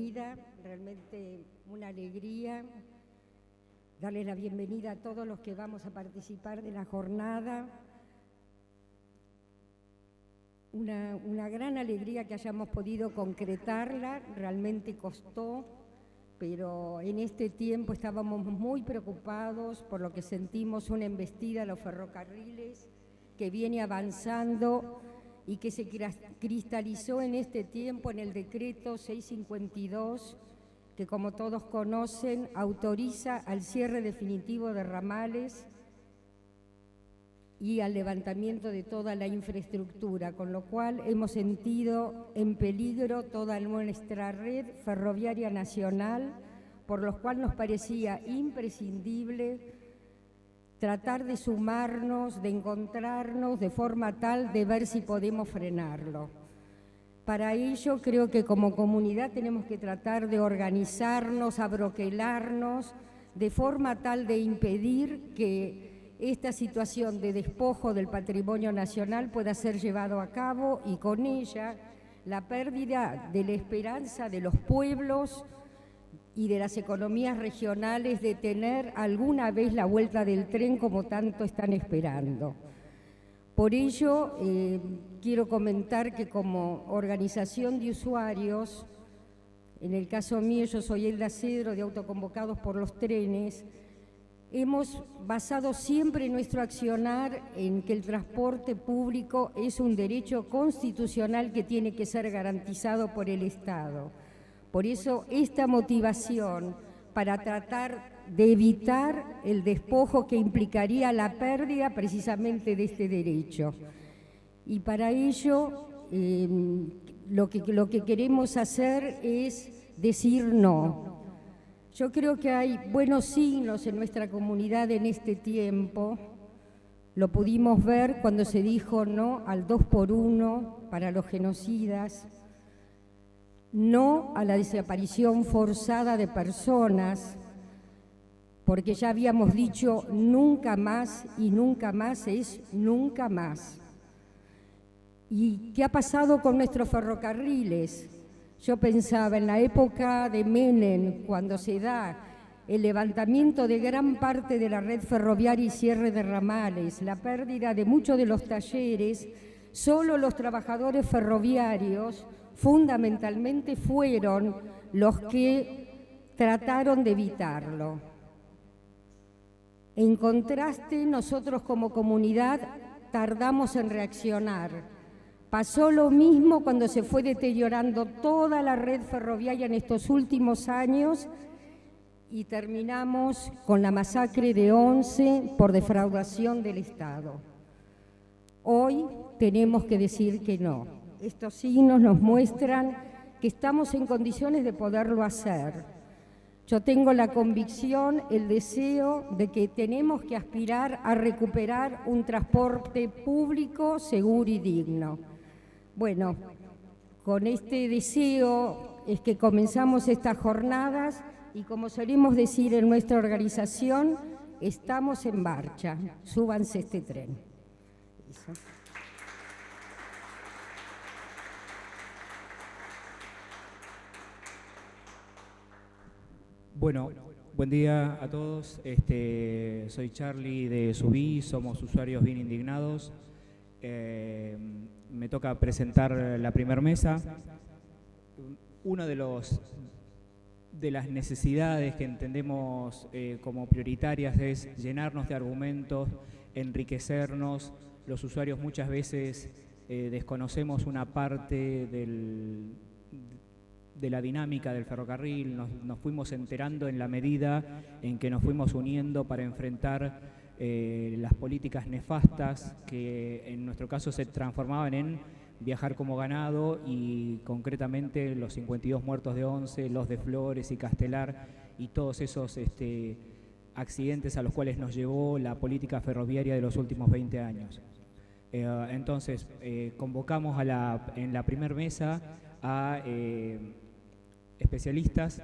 bienvenida, realmente una alegría darles la bienvenida a todos los que vamos a participar de la jornada. Una gran alegría que hayamos podido concretarla, realmente costó, pero en este tiempo estábamos muy preocupados por lo que sentimos una embestida a los ferrocarriles que viene avanzando y que se cristalizó en este tiempo en el decreto 652, que como todos conocen, autoriza al cierre definitivo de ramales y al levantamiento de toda la infraestructura, con lo cual hemos sentido en peligro toda nuestra red ferroviaria nacional, por lo cual nos parecía imprescindible tratar de sumarnos, de encontrarnos de forma tal de ver si podemos frenarlo. Para ello creo que como comunidad tenemos que tratar de organizarnos, abroquelarnos, de forma tal de impedir que esta situación de despojo del patrimonio nacional pueda ser llevado a cabo y con ella la pérdida de la esperanza de los pueblos y de las economías regionales de tener alguna vez la vuelta del tren como tanto están esperando. Por ello, quiero comentar que como organización de usuarios, en el caso mío yo soy Elda Cedro de Autoconvocados por los Trenes, hemos basado siempre nuestro accionar en que el transporte público es un derecho constitucional que tiene que ser garantizado por el Estado. Por eso esta motivación para tratar de evitar el despojo que implicaría la pérdida precisamente de este derecho. Y para ello lo que queremos hacer es decir no. Yo creo que hay buenos signos en nuestra comunidad en este tiempo. Lo pudimos ver cuando se dijo no al 2x1 para los genocidas, no a la desaparición forzada de personas, porque ya habíamos dicho nunca más y nunca más es nunca más. ¿Y qué ha pasado con nuestros ferrocarriles? Yo pensaba en la época de Menem, cuando se da el levantamiento de gran parte de la red ferroviaria y cierre de ramales, la pérdida de muchos de los talleres, solo los trabajadores ferroviarios fundamentalmente fueron los que trataron de evitarlo. En contraste, nosotros como comunidad tardamos en reaccionar. Pasó lo mismo cuando se fue deteriorando toda la red ferroviaria en estos últimos años y terminamos con la masacre de 11 por defraudación del Estado. Hoy tenemos que decir que no. Estos signos nos muestran que estamos en condiciones de poderlo hacer. Yo tengo la convicción, el deseo de que tenemos que aspirar a recuperar un transporte público seguro y digno. Bueno, con este deseo es que comenzamos estas jornadas y como solemos decir en nuestra organización, estamos en marcha. Súbanse a este tren. Eso. Bueno, buen día a todos. Soy Charlie de Subí, somos usuarios bien indignados. Me toca presentar la primera mesa. Una de las necesidades que entendemos como prioritarias es llenarnos de argumentos, enriquecernos. Los usuarios muchas veces desconocemos una parte de la dinámica del ferrocarril, nos fuimos enterando en la medida en que nos fuimos uniendo para enfrentar las políticas nefastas que en nuestro caso se transformaban en viajar como ganado y concretamente los 52 muertos de 11, los de Flores y Castelar y todos esos accidentes a los cuales nos llevó la política ferroviaria de los últimos 20 años. Entonces, convocamos en la primera mesa a especialistas,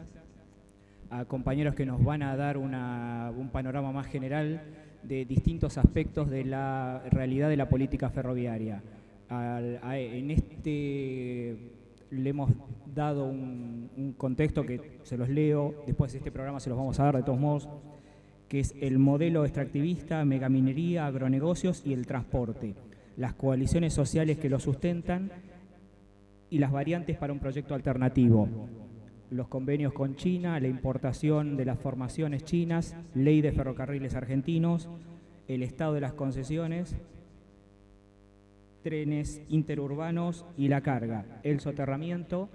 a compañeros que nos van a dar un panorama más general de distintos aspectos de la realidad de la política ferroviaria. le hemos dado un contexto que se los leo, después de este programa se los vamos a dar de todos modos, que es el modelo extractivista, megaminería, agronegocios y el transporte, las coaliciones sociales que lo sustentan y las variantes para un proyecto alternativo, los convenios con China, la importación de las formaciones chinas, ley de ferrocarriles argentinos, el estado de las concesiones, trenes interurbanos y la carga, el soterramiento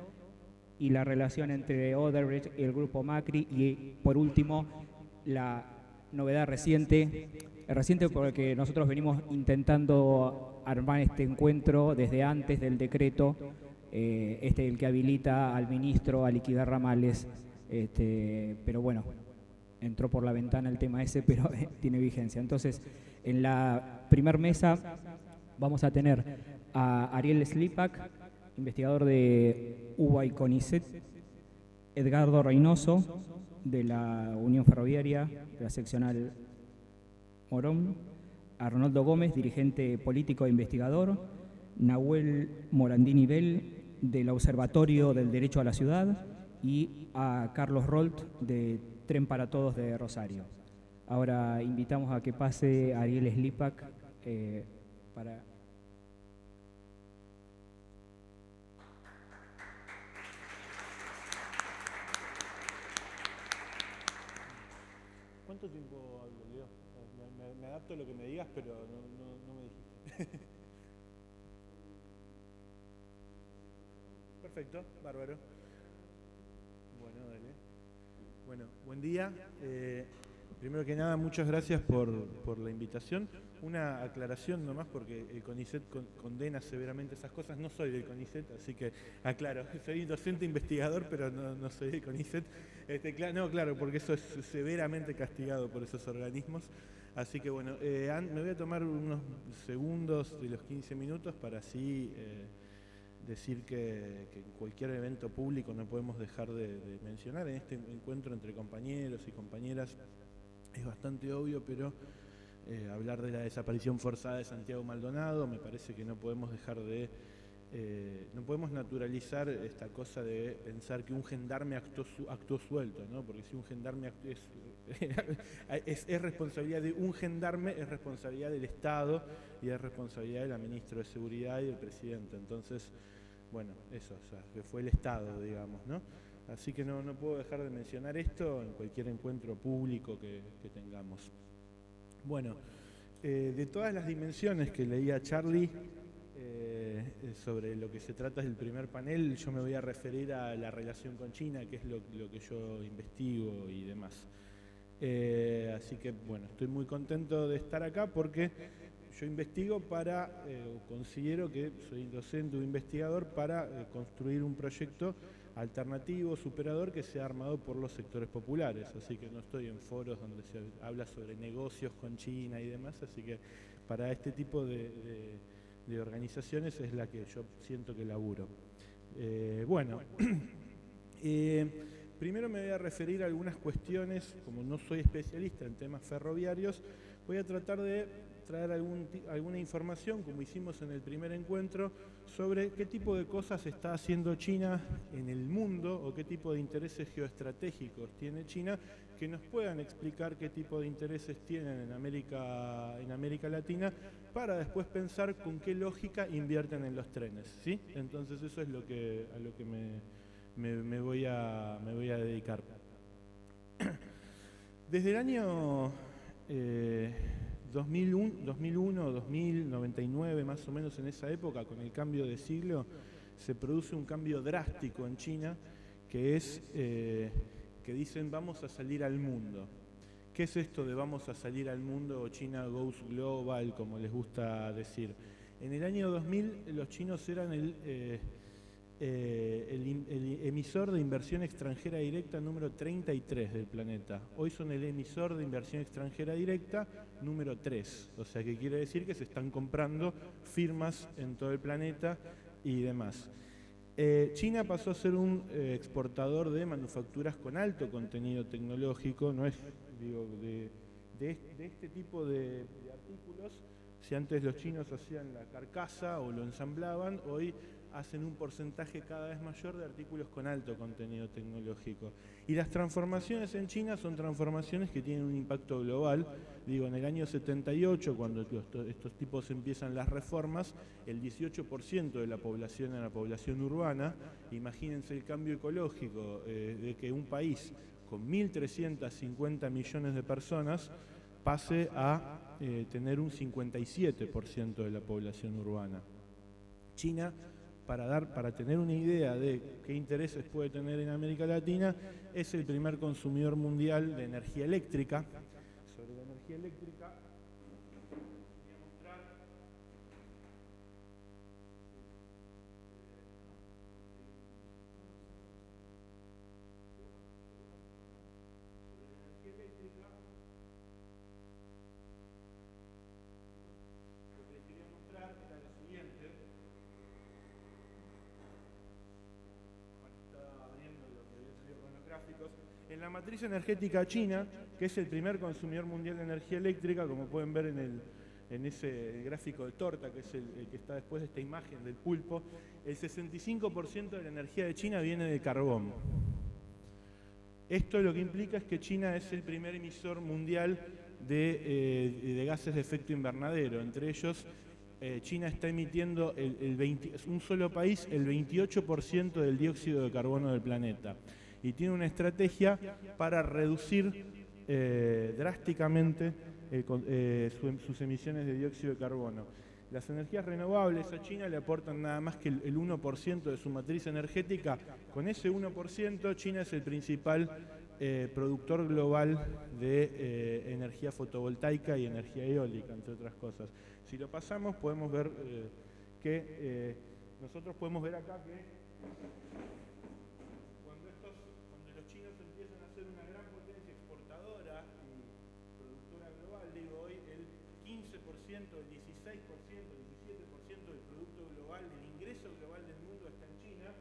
y la relación entre Odebrecht y el grupo Macri y, por último, la novedad reciente porque nosotros venimos intentando armar este encuentro desde antes del decreto, el que habilita al ministro a liquidar ramales, pero bueno, entró por la ventana el tema ese, pero tiene vigencia. Entonces, en la primer mesa vamos a tener a Ariel Slipak, investigador de UBA y CONICET, Edgardo Reynoso, de la Unión Ferroviaria, de la seccional Morón, Arnoldo Gómez, dirigente político e investigador, Nahuel Morandini Bell, del Observatorio del Derecho a la Ciudad, y a Carlos Rolt, de Tren para Todos de Rosario. Ahora invitamos a que pase Ariel Slipak para... ¿Cuánto tiempo hablo, Leo? Me adapto a lo que me digas, pero no me dijiste. Perfecto, bárbaro. Bueno, dale. Bueno, buen día. Primero que nada, muchas gracias por la invitación. Una aclaración nomás, porque el CONICET condena severamente esas cosas. No soy del CONICET, así que aclaro. Soy docente investigador, pero no soy del CONICET. Claro, porque eso es severamente castigado por esos organismos. Así que bueno, me voy a tomar unos segundos de los 15 minutos para así decir que en cualquier evento público no podemos dejar de mencionar en este encuentro entre compañeros y compañeras. Es bastante obvio, pero hablar de la desaparición forzada de Santiago Maldonado, me parece que no podemos dejar no podemos naturalizar esta cosa de pensar que un gendarme actuó suelto, ¿no? Porque si un gendarme es responsabilidad de un gendarme, es responsabilidad del Estado y es responsabilidad de la ministra de Seguridad y del presidente. Entonces, bueno, eso, o sea, que fue el Estado, digamos, ¿no? Así que no puedo dejar de mencionar esto en cualquier encuentro público que tengamos. Bueno, de todas las dimensiones que leía Charlie sobre lo que se trata del primer panel, yo me voy a referir a la relación con China, que es lo que yo investigo y demás. Así que, bueno, estoy muy contento de estar acá porque yo investigo considero que soy docente o investigador para construir un proyecto alternativo, superador, que sea armado por los sectores populares, así que no estoy en foros donde se habla sobre negocios con China y demás, así que para este tipo de organizaciones es la que yo siento que laburo. Primero me voy a referir a algunas cuestiones, como no soy especialista en temas ferroviarios, voy a tratar de traer alguna información, como hicimos en el primer encuentro, sobre qué tipo de cosas está haciendo China en el mundo o qué tipo de intereses geoestratégicos tiene China, que nos puedan explicar qué tipo de intereses tienen en América Latina, para después pensar con qué lógica invierten en los trenes, ¿sí? Entonces eso es a lo que me voy a dedicar. Desde el año 2001, 2099, más o menos en esa época, con el cambio de siglo, se produce un cambio drástico en China, que es que dicen vamos a salir al mundo. ¿Qué es esto de vamos a salir al mundo o China goes global, como les gusta decir? En el año 2000 los chinos eran el emisor de inversión extranjera directa número 33 del planeta. Hoy son el emisor de inversión extranjera directa número 3. O sea, que quiere decir que se están comprando firmas en todo el planeta y demás. China pasó a ser un exportador de manufacturas con alto contenido tecnológico, no es, digo, de este tipo de artículos. Si antes los chinos hacían la carcasa o lo ensamblaban, hoy hacen un porcentaje cada vez mayor de artículos con alto contenido tecnológico. Y las transformaciones en China son transformaciones que tienen un impacto global. Digo, en el año 78, cuando estos tipos empiezan las reformas, el 18% de la población era población urbana. Imagínense el cambio ecológico de que un país con 1.350 millones de personas pase a tener un 57% de la población urbana. China, para tener una idea de qué intereses puede tener en América Latina, es el primer consumidor mundial de energía eléctrica. Sobre la energía eléctrica, voy a mostrar lo que les quería mostrar era lo siguiente. En la matriz energética china, que es el primer consumidor mundial de energía eléctrica, como pueden ver en ese gráfico de torta, que es el que está después de esta imagen del pulpo, el 65% de la energía de China viene de carbón. Esto lo que implica es que China es el primer emisor mundial de gases de efecto invernadero. Entre ellos, China está emitiendo un solo país el 28% del dióxido de carbono del planeta. Y tiene una estrategia para reducir drásticamente sus emisiones de dióxido de carbono. Las energías renovables a China le aportan nada más que el 1% de su matriz energética. Con ese 1%, China es el principal productor global de energía fotovoltaica y energía eólica, entre otras cosas. Si lo pasamos, podemos ver nosotros podemos ver acá que cuando los chinos empiezan a ser una gran potencia exportadora y productora global, digo hoy el 15%, el 16%, el 17% del producto global, del ingreso global del mundo está en China, a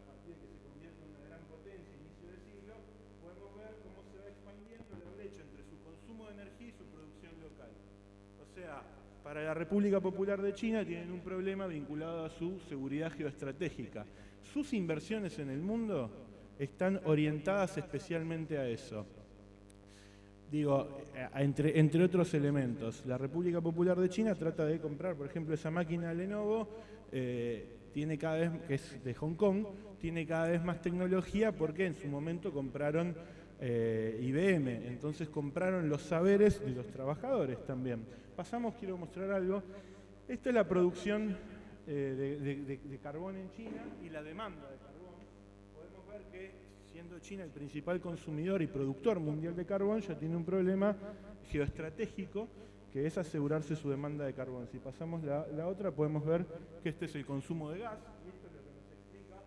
partir de que se convierte en una gran potencia a inicio del siglo, podemos ver cómo se va expandiendo la brecha entre su consumo de energía y su producción local. O sea, para la República Popular de China tienen un problema vinculado a su seguridad geoestratégica. Sus inversiones en el mundo están orientadas especialmente a eso. Digo, entre otros elementos, la República Popular de China trata de comprar, por ejemplo, esa máquina Lenovo, tiene cada vez, que es de Hong Kong, tiene cada vez más tecnología porque en su momento compraron IBM, entonces compraron los saberes de los trabajadores también. Pasamos, quiero mostrar algo. Esta es la producción de carbón en China y la demanda de carbón. Podemos ver que, siendo China el principal consumidor y productor mundial de carbón, ya tiene un problema geoestratégico que es asegurarse su demanda de carbón. Si pasamos la otra, podemos ver que este es el consumo de gas, y esto es lo que nos explica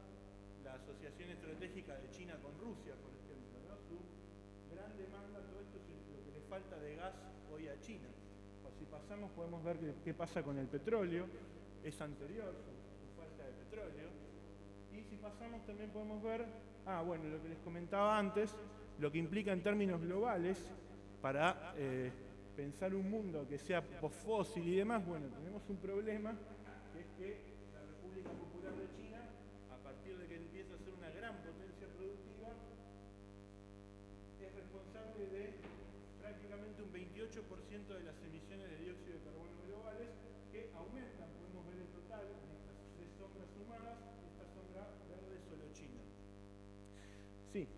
la asociación estratégica de China con Rusia, por ejemplo, ¿no? Su gran demanda, todo esto es lo que le falta de gas hoy a China. Si pasamos, podemos ver qué pasa con el petróleo, es anterior su falta de petróleo. Y si pasamos también podemos ver, bueno, lo que les comentaba antes, lo que implica en términos globales para pensar un mundo que sea posfósil y demás. Bueno, tenemos un problema, que es que la República Popular de China, a partir de que empieza a ser una gran potencia productiva, es responsable de prácticamente un 28% de las emisiones de dióxido de carbono globales, que aumentan. Podemos ver el total en estas tres sombras sumadas, esta sombra verde solo China. Sí.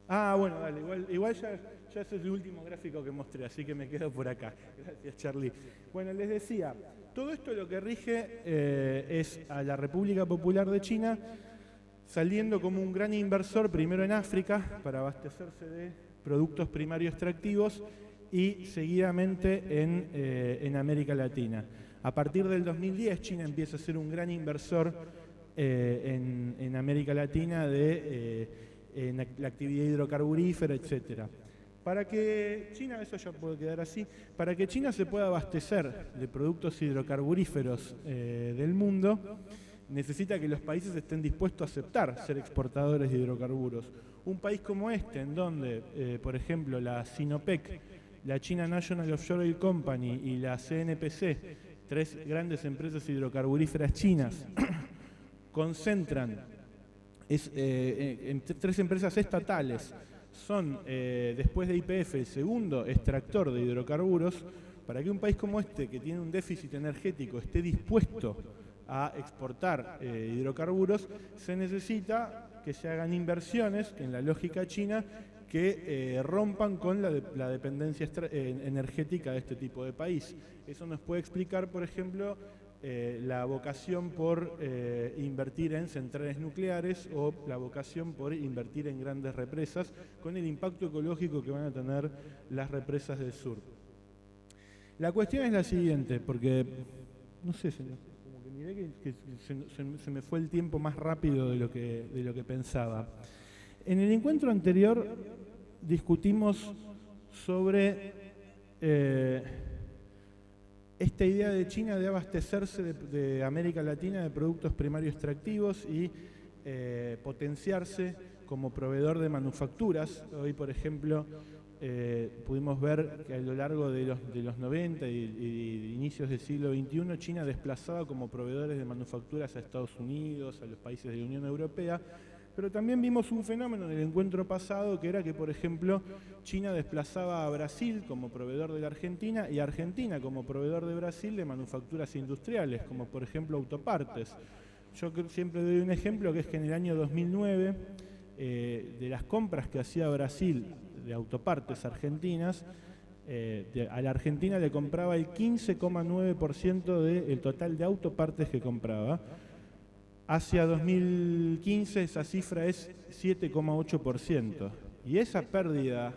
Bueno, dale, igual ya ese es el último gráfico que mostré, así que me quedo por acá. Gracias, Charlie. Bueno, les decía, todo esto lo que rige es a la República Popular de China, saliendo como un gran inversor primero en África para abastecerse de productos primarios extractivos y seguidamente en América Latina. A partir del 2010 China empieza a ser un gran inversor en América Latina en la actividad hidrocarburífera, etcétera. Para que China, eso ya puede quedar así, para que China se pueda abastecer de productos hidrocarburíferos del mundo, necesita que los países estén dispuestos a aceptar ser exportadores de hidrocarburos. Un país como este, en donde, por ejemplo, la Sinopec, la China National Offshore Oil Company y la CNPC 3 grandes empresas hidrocarburíferas chinas concentran en 3 empresas estatales, son después de YPF el segundo extractor de hidrocarburos. Para que un país como este, que tiene un déficit energético, esté dispuesto a exportar hidrocarburos, se necesita que se hagan inversiones, en la lógica china, que rompan con la dependencia energética de este tipo de país. Eso nos puede explicar, por ejemplo, la vocación por invertir en centrales nucleares o la vocación por invertir en grandes represas, con el impacto ecológico que van a tener las represas del sur. La cuestión es la siguiente, porque, no sé, como que miré que se me fue el tiempo más rápido de lo que pensaba. En el encuentro anterior discutimos sobre esta idea de China de abastecerse de América Latina de productos primarios extractivos y potenciarse como proveedor de manufacturas. Hoy, por ejemplo, pudimos ver que a lo largo de los 90 y inicios del siglo XXI, China desplazaba como proveedores de manufacturas a Estados Unidos, a los países de la Unión Europea, pero también vimos un fenómeno en el encuentro pasado, que era que, por ejemplo, China desplazaba a Brasil como proveedor de la Argentina y a Argentina como proveedor de Brasil de manufacturas industriales, como por ejemplo autopartes. Yo siempre doy un ejemplo, que es que en el año 2009, de las compras que hacía Brasil de autopartes argentinas, a la Argentina le compraba el 15,9% del total de autopartes que compraba. Hacia 2015 esa cifra es 7,8%. Y esa pérdida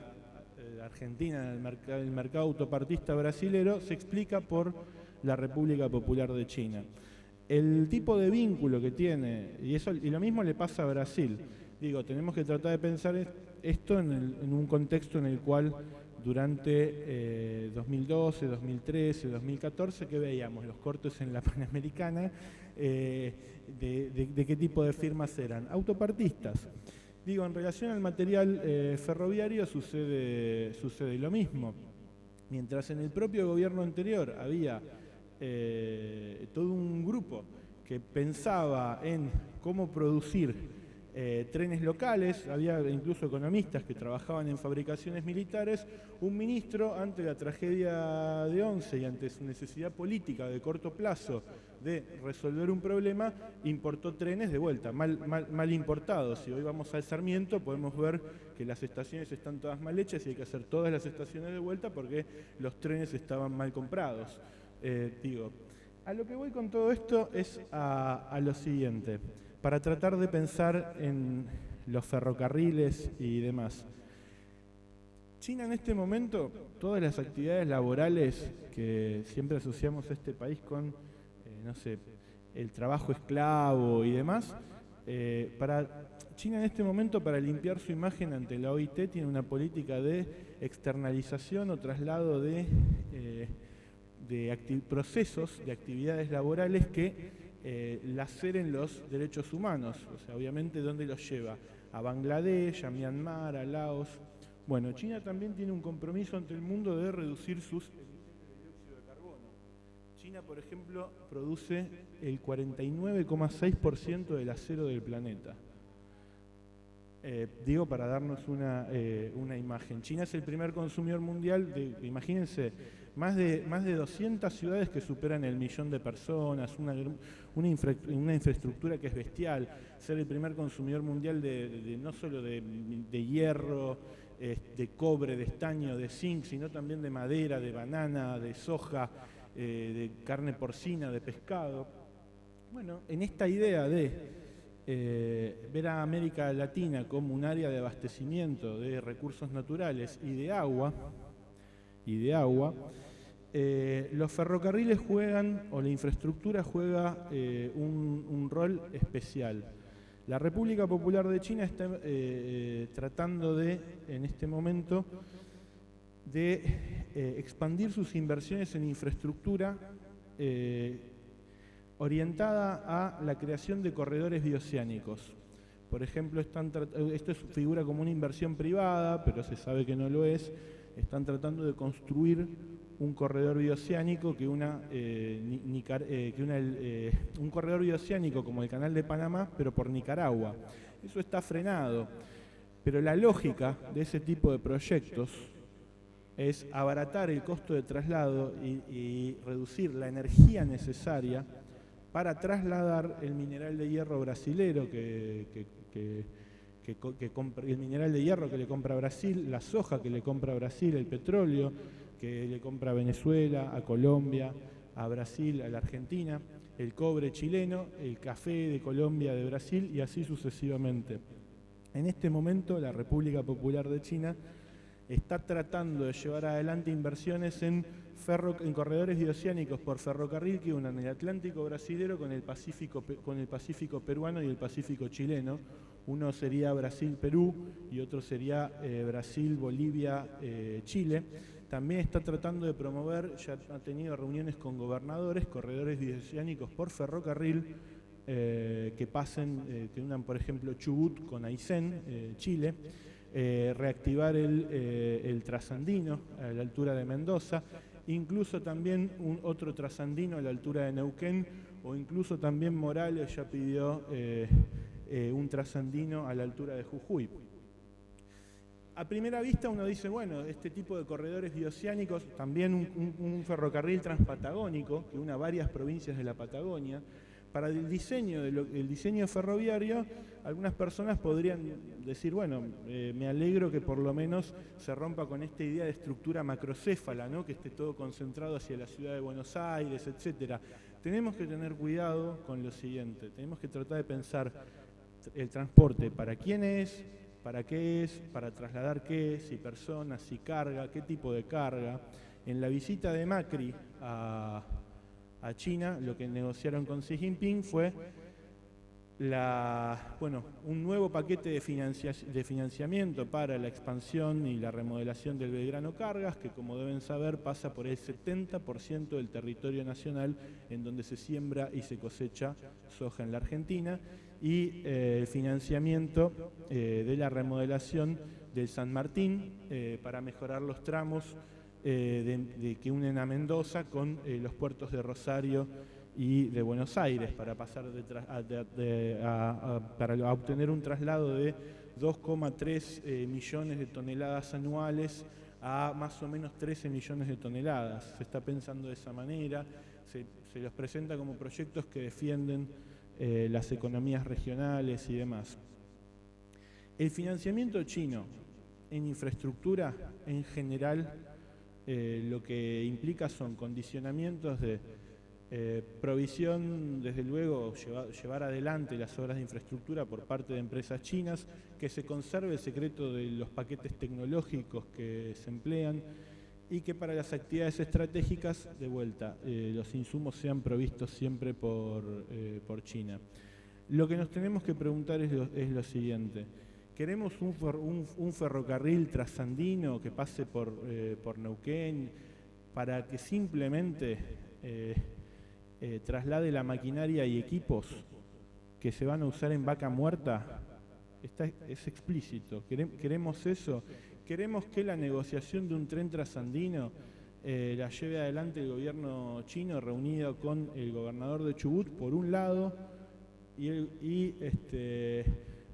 de Argentina en el mercado autopartista brasilero se explica por la República Popular de China. El tipo de vínculo que tiene, y lo mismo le pasa a Brasil. Digo, tenemos que tratar de pensar esto en un contexto en el cual durante 2012, 2013, 2014, ¿qué veíamos? Los cortes en la Panamericana, de qué tipo de firmas eran. Autopartistas. Digo, en relación al material ferroviario sucede lo mismo. Mientras en el propio gobierno anterior había todo un grupo que pensaba en cómo producir trenes locales, había incluso economistas que trabajaban en fabricaciones militares, un ministro, ante la tragedia de Once y ante su necesidad política de corto plazo de resolver un problema, importó trenes de vuelta, mal importados. Si hoy vamos al Sarmiento podemos ver que las estaciones están todas mal hechas y hay que hacer todas las estaciones de vuelta porque los trenes estaban mal comprados. A lo que voy con todo esto es a lo siguiente. Para tratar de pensar en los ferrocarriles y demás. China en este momento, todas las actividades laborales que siempre asociamos a este país con, no sé, el trabajo esclavo y demás, para China en este momento, para limpiar su imagen ante la OIT, tiene una política de externalización o traslado de procesos, de actividades laborales que laceren los derechos humanos. O sea, obviamente, ¿dónde los lleva? A Bangladesh, a Myanmar, a Laos. Bueno, China también tiene un compromiso ante el mundo de reducir sus emisiones de dióxido de carbono. China, por ejemplo, produce el 49,6% del acero del planeta. Digo, para darnos una imagen. China es el primer consumidor mundial imagínense, más de 200 ciudades que superan el 1.000.000 de personas, una infraestructura que es bestial, ser el primer consumidor mundial no solo de hierro, de cobre, de estaño, de zinc, sino también de madera, de banana, de soja, de carne porcina, de pescado. Bueno, en esta idea de ver a América Latina como un área de abastecimiento de recursos naturales y de agua, los ferrocarriles juegan, o la infraestructura juega un rol especial. La República Popular de China está tratando en este momento, de expandir sus inversiones en infraestructura orientada a la creación de corredores bioceánicos. Por ejemplo, esto figura como una inversión privada, pero se sabe que no lo es. Están tratando de construir un corredor bioceánico un corredor bioceánico como el Canal de Panamá, pero por Nicaragua. Eso está frenado, pero la lógica de ese tipo de proyectos es abaratar el costo de traslado y reducir la energía necesaria para trasladar el mineral de hierro brasilero el mineral de hierro que le compra Brasil, la soja que le compra Brasil, el petróleo que le compra Venezuela, a Colombia, a Brasil, a la Argentina, el cobre chileno, el café de Colombia, de Brasil y así sucesivamente. En este momento la República Popular de China está tratando de llevar adelante inversiones en corredores bioceánicos por ferrocarril que unan el Atlántico brasilero con el Pacífico peruano y el Pacífico chileno. Uno sería Brasil-Perú y otro sería Brasil-Bolivia-Chile. También está tratando de promover, ya ha tenido reuniones con gobernadores, corredores bioceánicos por ferrocarril que pasen, que unan por ejemplo Chubut con Aysén, Chile. Reactivar el trasandino a la altura de Mendoza, incluso también otro trasandino a la altura de Neuquén, o incluso también Morales ya pidió un trasandino a la altura de Jujuy. A primera vista uno dice, bueno, este tipo de corredores bioceánicos, también un ferrocarril transpatagónico que una varias provincias de la Patagonia. Para el diseño ferroviario, algunas personas podrían decir, bueno, me alegro que por lo menos se rompa con esta idea de estructura macrocéfala, ¿no? Que esté todo concentrado hacia la ciudad de Buenos Aires, etc. Tenemos que tener cuidado con lo siguiente, tenemos que tratar de pensar el transporte, para quién es, para qué es, para trasladar qué, si personas, si carga, qué tipo de carga. En la visita de Macri a China, lo que negociaron con Xi Jinping fue un nuevo paquete de financiamiento para la expansión y la remodelación del Belgrano Cargas, que como deben saber pasa por el 70% del territorio nacional en donde se siembra y se cosecha soja en la Argentina, y el financiamiento de la remodelación del San Martín para mejorar los tramos que unen a Mendoza con los puertos de Rosario y de Buenos Aires para pasar para obtener un traslado de 2,3 millones de toneladas anuales a más o menos 13 millones de toneladas. Se está pensando de esa manera, se los presenta como proyectos que defienden las economías regionales y demás. El financiamiento chino en infraestructura en general lo que implica son condicionamientos de provisión, desde luego, llevar adelante las obras de infraestructura por parte de empresas chinas, que se conserve el secreto de los paquetes tecnológicos que se emplean y que para las actividades estratégicas, de vuelta, los insumos sean provistos siempre por China. Lo que nos tenemos que preguntar es lo siguiente. ¿Queremos un ferrocarril trasandino que pase por Neuquén para que simplemente traslade la maquinaria y equipos que se van a usar en Vaca Muerta? Es explícito. ¿Queremos eso? ¿Queremos que la negociación de un tren trasandino la lleve adelante el gobierno chino reunido con el gobernador de Chubut por un lado y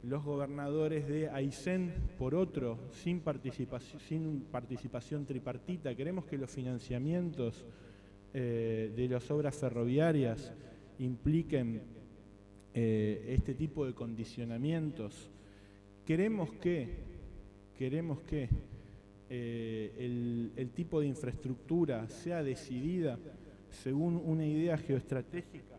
los gobernadores de Aysén por otro, sin participación tripartita? Queremos que los financiamientos de las obras ferroviarias impliquen este tipo de condicionamientos. Queremos que el tipo de infraestructura sea decidida según una idea geoestratégica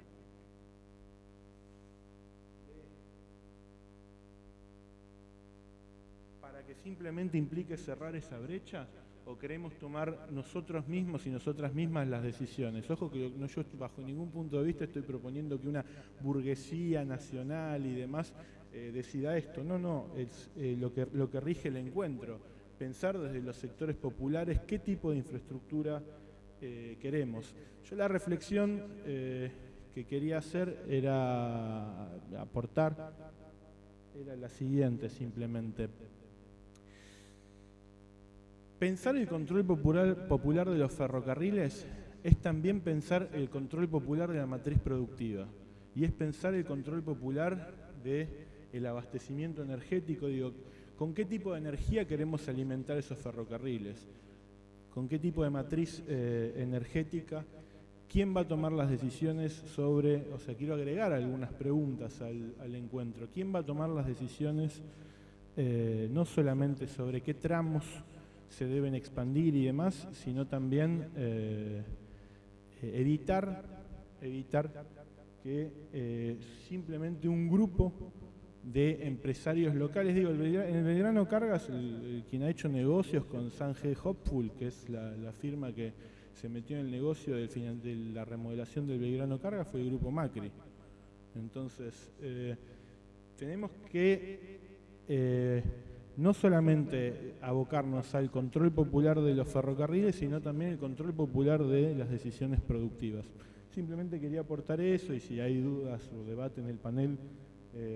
para que simplemente implique cerrar esa brecha, o queremos tomar nosotros mismos y nosotras mismas las decisiones. Ojo que yo bajo ningún punto de vista estoy proponiendo que una burguesía nacional y demás decida esto. No, es lo que rige el encuentro. Pensar desde los sectores populares qué tipo de infraestructura queremos. Yo la reflexión que quería hacer era aportar, era la siguiente simplemente. Pensar el control popular de los ferrocarriles es también pensar el control popular de la matriz productiva y es pensar el control popular del abastecimiento energético. Digo, ¿con qué tipo de energía queremos alimentar esos ferrocarriles? ¿Con qué tipo de matriz energética? ¿Quién va a tomar las decisiones sobre, o sea, quiero agregar algunas preguntas al encuentro, ¿quién va a tomar las decisiones no solamente sobre qué tramos se deben expandir y demás, sino también evitar que simplemente un grupo de empresarios locales, digo, en el Belgrano Cargas, quien ha hecho negocios con Sanjay Hopeful, que es la firma que se metió en el negocio de la remodelación del Belgrano Cargas, fue el grupo Macri. Entonces, tenemos que no solamente abocarnos al control popular de los ferrocarriles, sino también el control popular de las decisiones productivas. Simplemente quería aportar eso, y si hay dudas o debate en el panel,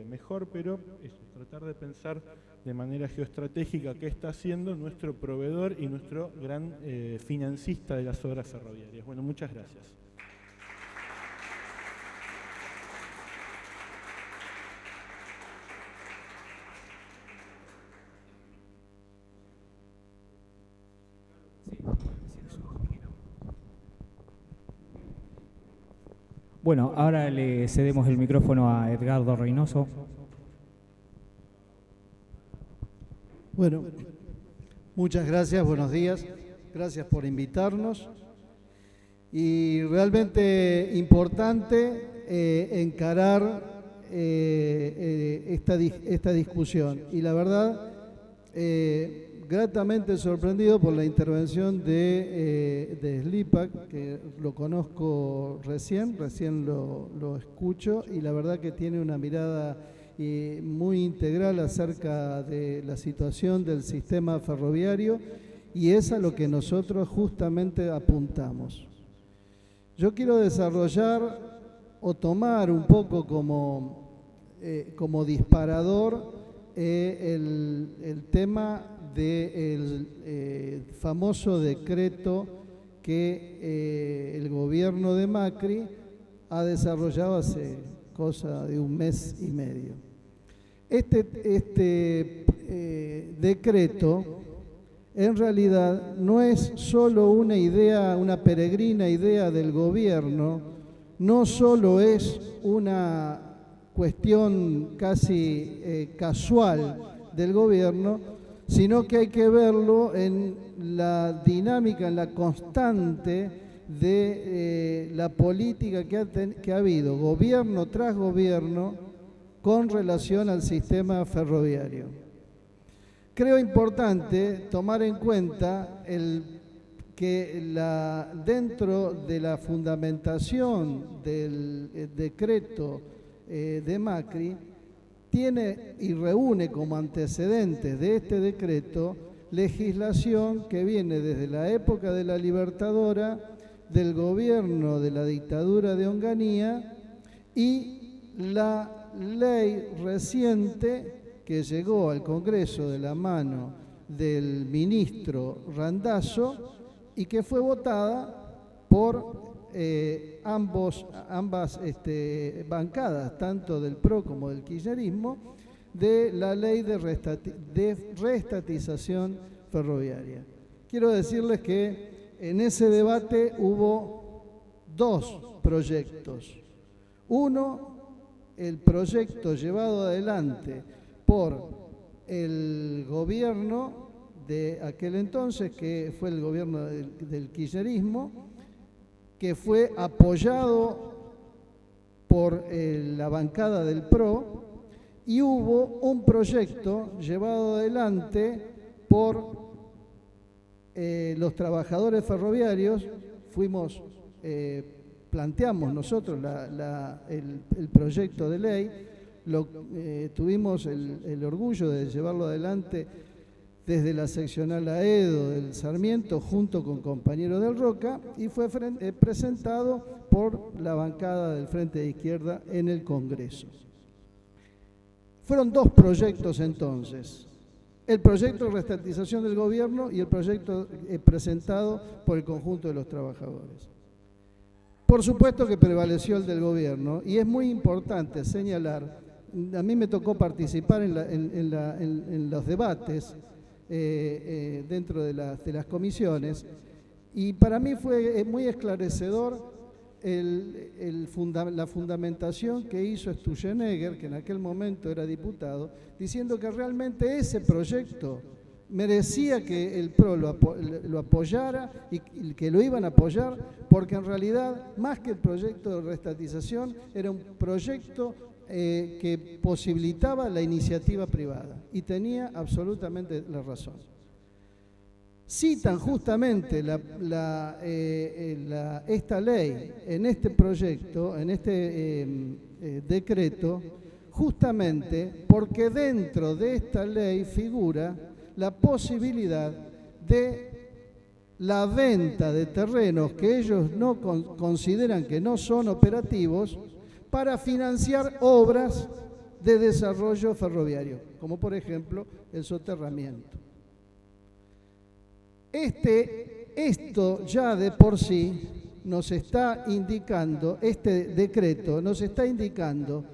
mejor, pero eso, tratar de pensar de manera geoestratégica qué está haciendo nuestro proveedor y nuestro gran financista de las obras ferroviarias. Bueno, muchas gracias. Bueno, ahora le cedemos el micrófono a Edgardo Reynoso. Bueno, muchas gracias, buenos días, gracias por invitarnos. Y realmente importante encarar esta discusión. Y la verdad, gratamente sorprendido por la intervención de Slipak, que lo conozco recién lo escucho, y la verdad que tiene una mirada muy integral acerca de la situación del sistema ferroviario, y es a lo que nosotros justamente apuntamos. Yo quiero desarrollar o tomar un poco como disparador el tema del famoso decreto que el gobierno de Macri ha desarrollado hace cosa de un mes y medio. Este decreto en realidad no es solo una idea, una peregrina idea del gobierno, no solo es una cuestión casi casual del gobierno, sino que hay que verlo en la dinámica, en la constante de la política que ha habido, gobierno tras gobierno, con relación al sistema ferroviario. Creo importante tomar en cuenta que dentro de la fundamentación del decreto de Macri, tiene y reúne como antecedentes de este decreto legislación que viene desde la época de la Libertadora, del gobierno de la dictadura de Onganía, y la ley reciente que llegó al Congreso de la mano del ministro Randazzo y que fue votada por ambas bancadas, tanto del PRO como del kirchnerismo, de la ley de reestatización ferroviaria. Quiero decirles que en ese debate hubo dos proyectos. Uno, el proyecto llevado adelante por el gobierno de aquel entonces, que fue el gobierno del kirchnerismo, que fue apoyado por la bancada del PRO, y hubo un proyecto llevado adelante por los trabajadores ferroviarios. Planteamos nosotros el proyecto de ley, tuvimos el orgullo de llevarlo adelante desde la seccional Aedo del Sarmiento junto con compañeros del Roca, y fue presentado por la bancada del Frente de Izquierda en el Congreso. Fueron dos proyectos entonces. el proyecto de reestatización del gobierno y el proyecto presentado por el conjunto de los trabajadores. Por supuesto que prevaleció el del gobierno y es muy importante señalar, a mí me tocó participar en los debates dentro de las comisiones y para mí fue muy esclarecedor la fundamentación que hizo Sturzenegger, que en aquel momento era diputado, diciendo que realmente ese proyecto merecía que el PRO lo apoyara y que lo iban a apoyar, porque en realidad, más que el proyecto de reestatización, era un proyecto que posibilitaba la iniciativa privada, y tenía absolutamente la razón. Citan justamente esta ley en este proyecto, en este decreto, justamente porque dentro de esta ley figura la posibilidad de la venta de terrenos que ellos no consideran que no son operativos para financiar obras de desarrollo ferroviario, como por ejemplo el soterramiento. Esto ya de por sí nos está indicando, este decreto nos está indicando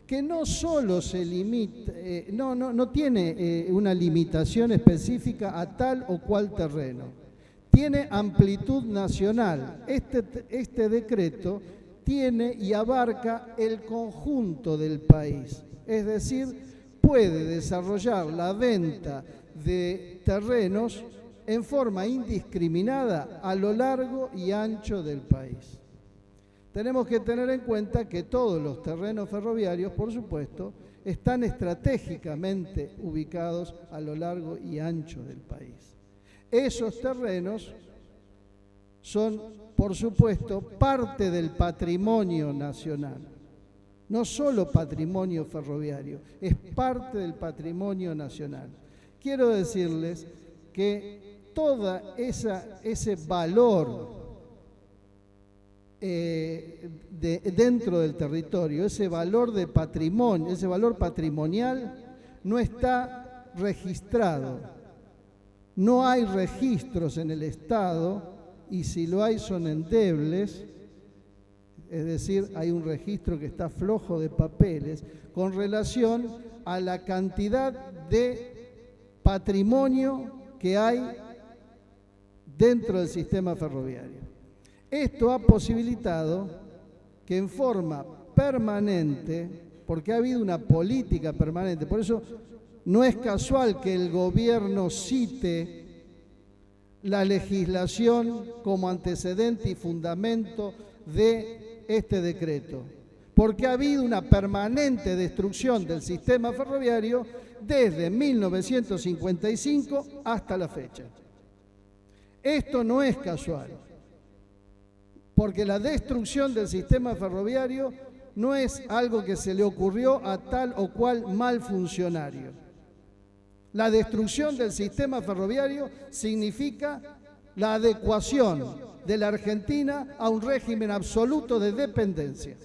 que no solo se limita, no tiene una limitación específica a tal o cual terreno, tiene amplitud nacional. Este decreto tiene y abarca el conjunto del país, es decir, puede desarrollar la venta de terrenos en forma indiscriminada a lo largo y ancho del país. Tenemos que tener en cuenta que todos los terrenos ferroviarios, por supuesto, están estratégicamente ubicados a lo largo y ancho del país. Esos terrenos son, por supuesto, parte del patrimonio nacional. No solo patrimonio ferroviario, es parte del patrimonio nacional. Quiero decirles que todo ese valor dentro del territorio, ese valor de patrimonio, ese valor patrimonial no está registrado. No hay registros en el Estado y si lo hay son endebles, es decir, hay un registro que está flojo de papeles con relación a la cantidad de patrimonio que hay dentro del sistema ferroviario. Esto ha posibilitado que en forma permanente, porque ha habido una política permanente, por eso no es casual que el gobierno cite la legislación como antecedente y fundamento de este decreto, porque ha habido una permanente destrucción del sistema ferroviario desde 1955 hasta la fecha. Esto no es casual, porque la destrucción del sistema ferroviario no es algo que se le ocurrió a tal o cual mal funcionario. La destrucción del sistema ferroviario significa la adecuación de la Argentina a un régimen absoluto de dependencia.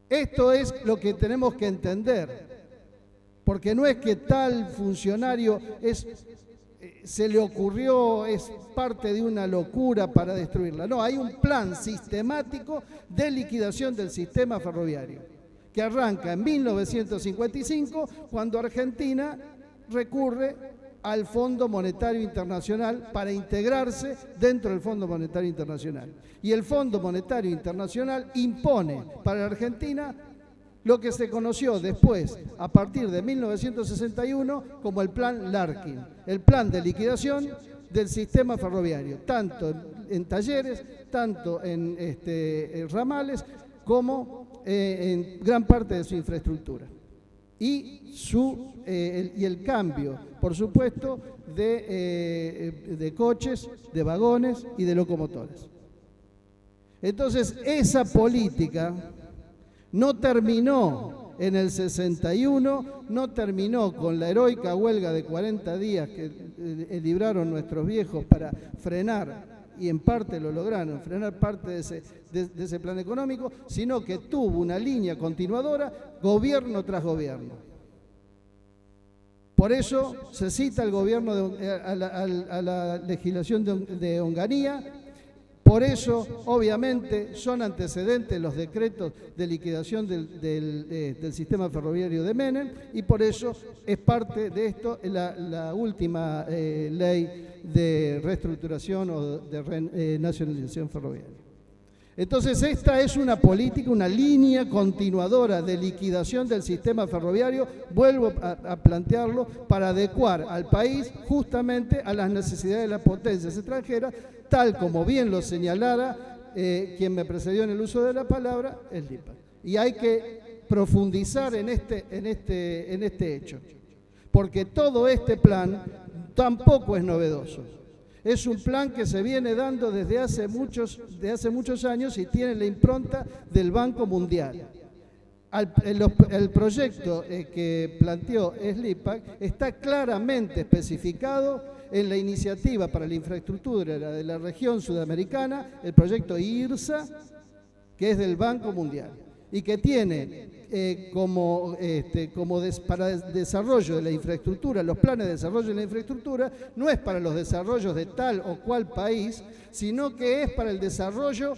Esto es lo que tenemos que entender, porque no es que tal funcionario se le ocurrió, es parte de una locura para destruirla. No, hay un plan sistemático de liquidación del sistema ferroviario, que arranca en 1955, cuando Argentina recurre al Fondo Monetario Internacional para integrarse dentro del Fondo Monetario Internacional. Y el Fondo Monetario Internacional impone para la Argentina lo que se conoció después, a partir de 1961, como el Plan Larkin, el plan de liquidación del sistema ferroviario, tanto en talleres, tanto en ramales, como en gran parte de su infraestructura. Y el cambio, por supuesto, de coches, de vagones y de locomotores. Entonces, esa política no terminó en el 61, no terminó con la heroica huelga de 40 días que libraron nuestros viejos para frenar, y en parte lo lograron, frenar parte de ese plan económico, sino que tuvo una línea continuadora, gobierno tras gobierno. Por eso se cita al gobierno, a la legislación de Onganía. Por eso, obviamente, son antecedentes los decretos de liquidación del sistema ferroviario de Menem, y por eso es parte de esto la última ley de reestructuración o de nacionalización ferroviaria. Entonces, esta es una política, una línea continuadora de liquidación del sistema ferroviario, vuelvo a plantearlo, para adecuar al país justamente a las necesidades de las potencias extranjeras, tal como bien lo señalara quien me precedió en el uso de la palabra, el LIPAC. Y hay que profundizar en este hecho, porque todo este plan tampoco es novedoso. Es un plan que se viene dando desde hace muchos años y tiene la impronta del Banco Mundial. El proyecto que planteó SLIPAC está claramente especificado en la iniciativa para la infraestructura de la región sudamericana, el proyecto IRSA, que es del Banco Mundial, y que tiene para desarrollo de la infraestructura, los planes de desarrollo de la infraestructura, no es para los desarrollos de tal o cual país, sino que es para el desarrollo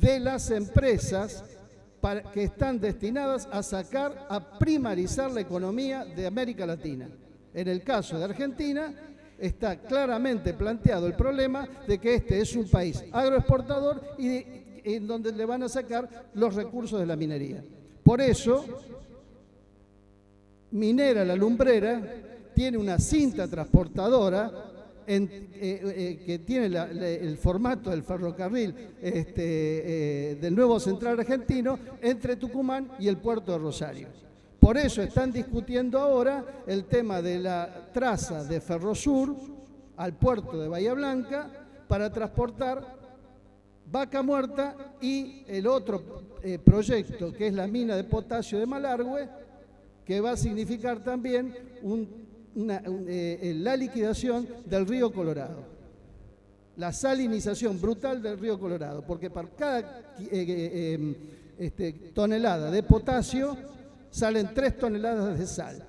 de las empresas que están destinadas a primarizar la economía de América Latina. En el caso de Argentina, está claramente planteado el problema de que este es un país agroexportador y en donde le van a sacar los recursos de la minería. Por eso, Minera La Lumbrera tiene una cinta transportadora que tiene el formato del ferrocarril del nuevo Central Argentino entre Tucumán y el puerto de Rosario. Por eso están discutiendo ahora el tema de la traza de Ferrosur al puerto de Bahía Blanca para transportar Vaca Muerta y el otro proyecto, que es la mina de potasio de Malargüe, que va a significar también la liquidación del río Colorado, la salinización brutal del río Colorado, porque para cada tonelada de potasio salen 3 toneladas de sal.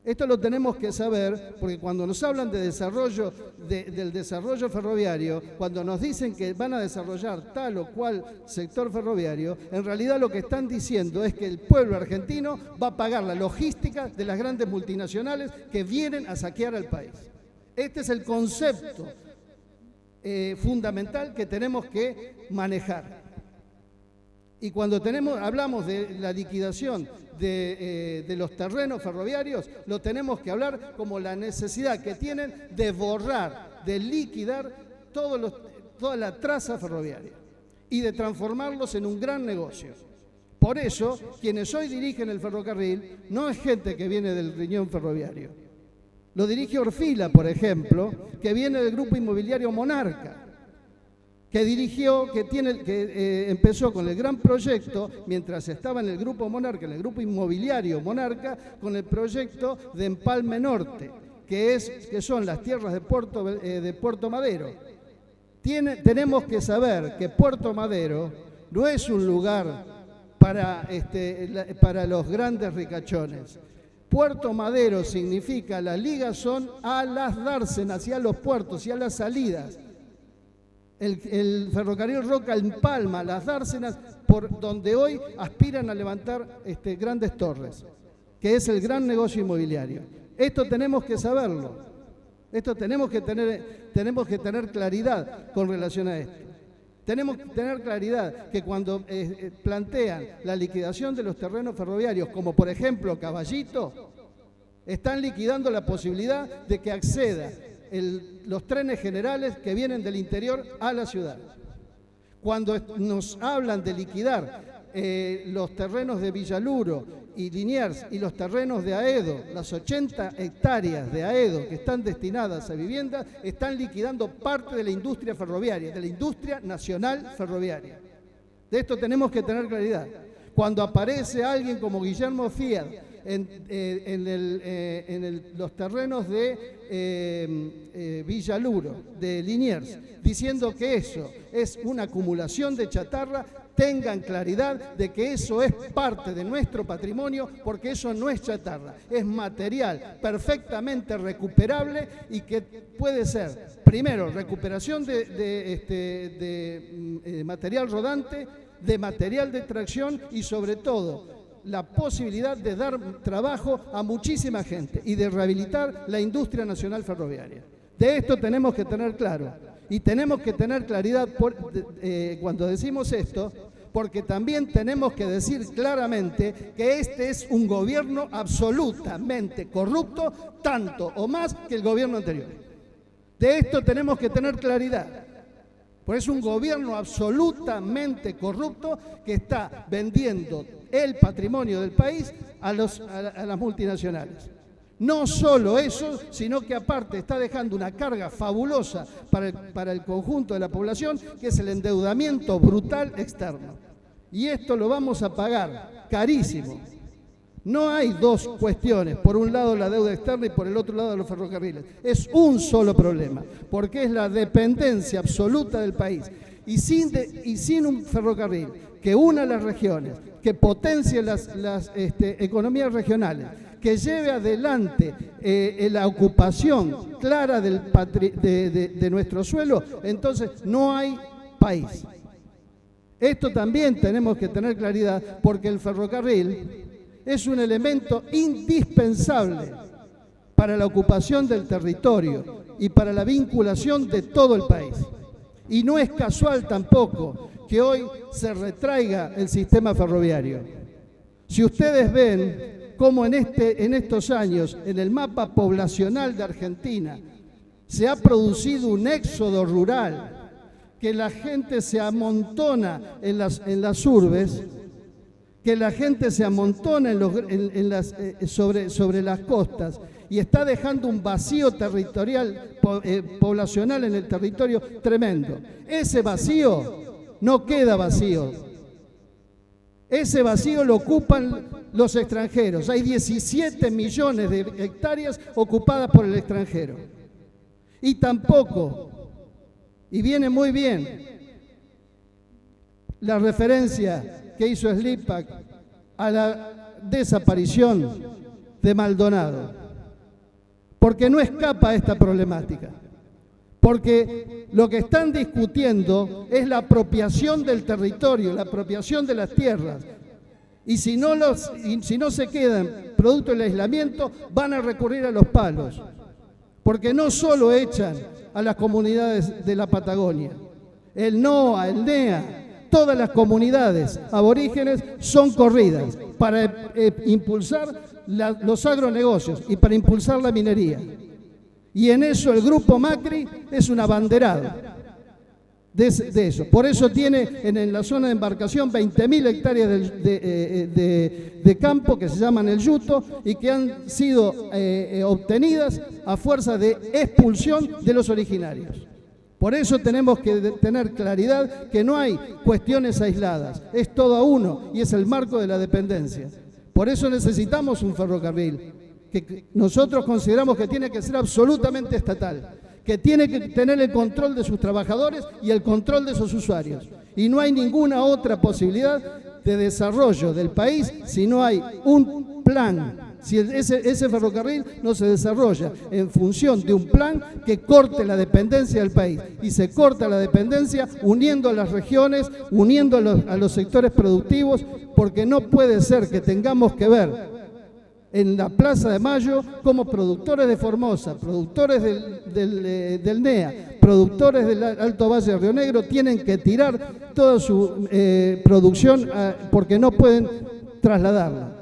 Esto lo tenemos que saber porque cuando nos hablan de desarrollo, del desarrollo ferroviario, cuando nos dicen que van a desarrollar tal o cual sector ferroviario, en realidad lo que están diciendo es que el pueblo argentino va a pagar la logística de las grandes multinacionales que vienen a saquear al país. Este es el concepto fundamental que tenemos que manejar. Y cuando hablamos de la liquidación de los terrenos ferroviarios, lo tenemos que hablar como la necesidad que tienen de borrar, de liquidar toda la traza ferroviaria y de transformarlos en un gran negocio. Por eso, quienes hoy dirigen el ferrocarril no es gente que viene del riñón ferroviario. Lo dirige Orfila, por ejemplo, que viene del grupo inmobiliario Monarca, que empezó con el gran proyecto, mientras estaba en el grupo Monarca, en el grupo inmobiliario Monarca, con el proyecto de Empalme Norte, que son las tierras de Puerto Madero. Tenemos que saber que Puerto Madero no es un lugar para los grandes ricachones. Puerto Madero significa la ligazón a las dársenas y a los puertos y a las salidas. El ferrocarril Roca empalma las dársenas por donde hoy aspiran a levantar grandes torres, que es el gran negocio inmobiliario. Esto tenemos que saberlo, tenemos que tener claridad con relación a esto. Tenemos que tener claridad que cuando plantean la liquidación de los terrenos ferroviarios, como por ejemplo Caballito, están liquidando la posibilidad de que acceda los trenes generales que vienen del interior a la ciudad. Cuando nos hablan de liquidar los terrenos de Villaluro y Liniers y los terrenos de Aedo, las 80 hectáreas de Aedo que están destinadas a viviendas, están liquidando parte de la industria ferroviaria, de la industria nacional ferroviaria. De esto tenemos que tener claridad. Cuando aparece alguien como Guillermo Fiat en los terrenos de Villaluro, de Liniers, diciendo que eso es una acumulación de chatarra, tengan claridad de que eso es parte de nuestro patrimonio, porque eso no es chatarra, es material perfectamente recuperable y que puede ser, primero, recuperación de material rodante, de material de tracción y sobre todo la posibilidad de dar trabajo a muchísima gente y de rehabilitar la industria nacional ferroviaria. De esto tenemos que tener claro y tenemos que tener claridad cuando decimos esto, porque también tenemos que decir claramente que este es un gobierno absolutamente corrupto, tanto o más que el gobierno anterior. De esto tenemos que tener claridad. Pues es un gobierno absolutamente corrupto que está vendiendo el patrimonio del país a las multinacionales. No solo eso, sino que aparte está dejando una carga fabulosa para el conjunto de la población, que es el endeudamiento brutal externo. Y esto lo vamos a pagar carísimo. No hay dos cuestiones, por un lado la deuda externa y por el otro lado los ferrocarriles. Es un solo problema, porque es la dependencia absoluta del país. Y sin un ferrocarril que una las regiones, que potencie las economías regionales, que lleve adelante la ocupación clara de nuestro suelo, entonces no hay país. Esto también tenemos que tener claridad, porque el ferrocarril es un elemento indispensable para la ocupación del territorio y para la vinculación de todo el país. Y no es casual tampoco que hoy se retraiga el sistema ferroviario. Si ustedes ven cómo en estos años, en el mapa poblacional de Argentina, se ha producido un éxodo rural, que la gente se amontona en las urbes, que la gente se amontona sobre las costas y está dejando un vacío territorial, poblacional en el territorio tremendo. Ese vacío no queda vacío. Ese vacío lo ocupan los extranjeros. Hay 17 millones de hectáreas ocupadas por el extranjero. Y tampoco, y viene muy bien, la referencia que hizo Slipak a la desaparición de Maldonado, porque no escapa a esta problemática, porque lo que están discutiendo es la apropiación del territorio, la apropiación de las tierras, y si no se quedan producto del aislamiento, van a recurrir a los palos, porque no solo echan a las comunidades de la Patagonia, el NOA, el NEA, todas las comunidades aborígenes son corridas para impulsar los agronegocios y para impulsar la minería. Y en eso el Grupo Macri es un abanderado de eso. Por eso tiene en la zona de embarcación 20.000 hectáreas de campo que se llaman el Yuto y que han sido obtenidas a fuerza de expulsión de los originarios. Por eso tenemos que tener claridad que no hay cuestiones aisladas, es todo a uno y es el marco de la dependencia. Por eso necesitamos un ferrocarril que nosotros consideramos que tiene que ser absolutamente estatal, que tiene que tener el control de sus trabajadores y el control de sus usuarios. Y no hay ninguna otra posibilidad de desarrollo del país si no hay un plan. Si ese ferrocarril no se desarrolla en función de un plan que corte la dependencia del país. Y se corta la dependencia uniendo a las regiones, uniendo a los sectores productivos, porque no puede ser que tengamos que ver en la Plaza de Mayo como productores de Formosa, productores del NEA, productores del Alto Valle de Río Negro tienen que tirar toda su producción porque no pueden trasladarla,